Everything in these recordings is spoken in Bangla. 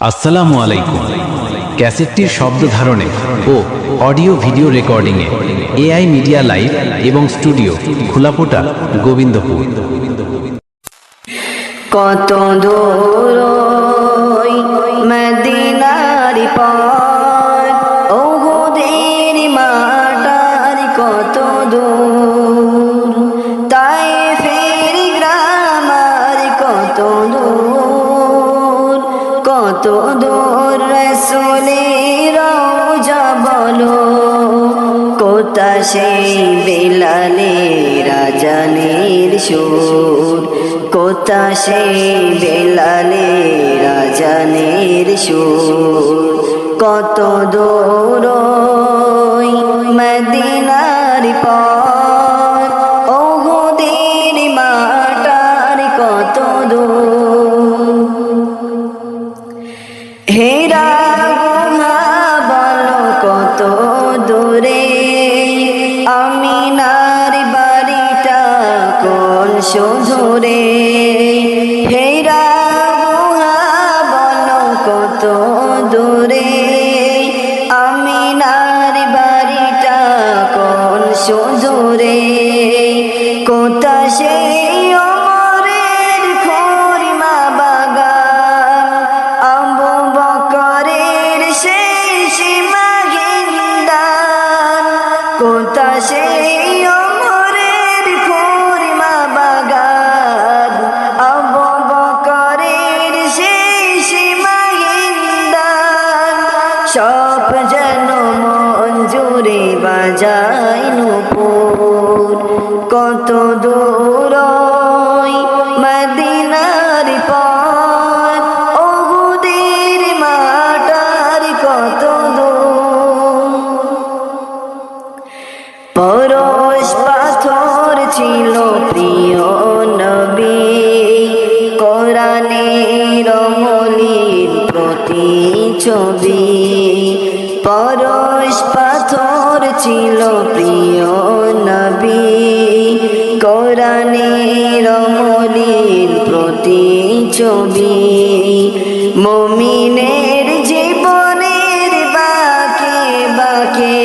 আসসালামু আলাইকুম। ক্যাসেটটির শব্দ ধারণে ও অডিও ভিডিও রেকর্ডিংয়ে এআই মিডিয়া লাইভ এবং স্টুডিও খোলাপোটা গোবিন্দপুর। কত দূর ওই মদিনার পথ, ওহুদের মাটার কত দূর, তায়েফের গ্রামার কত দূর, কত দূর রাসূলের রওজা বলো, কোথা সেই বেলালের আজানের সুর, কোথা সেই বেলালের আজানের সুর, কত দূর ওই মদিনার পথ, ওহুদের মাটার কত দূর, হেরা গুহা বলো কত দূরে, আমিনার বাড়িটা কোন শহরে, হেরা গুহা বলো কত দূরে, আমিনার বাড়িটা কোন শহরে, কোথা সেই ওমরের খুরমা বাগান, আবু বকরের সেই সীমাহীনদান, কোথা সেই ওমরের খুরমা বাগান, আবু বকরের সেই সীমাহীনদান, সব যেন মন জুড়ে বাজায় নূপুর, কত দূর ওই মদিনার পথ, ওহুদের মাটার কত দূর, পরশ পাথর ছিল প্রিয় নবী, কোরআনের মলিন প্রতিছবি, পরশ পাথর ছিল প্রিয় নবী, কোরআনের মলিন প্রতিছবি, মুমিনের জীবনের বাঁকে বাঁকে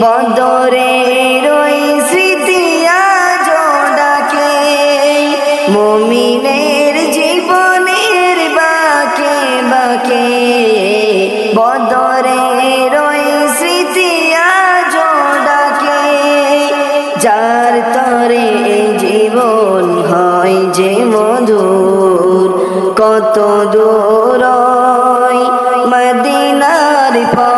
বদরের ওই স্মৃতি আজো ডাকে, মুমিনের জীবনের বাঁকে বাঁকে বদরের ওই স্মৃতি আজো ডাকে, যার তরে জীবন হয় যে মধুর, কত দূর ওই মদিনার পথ।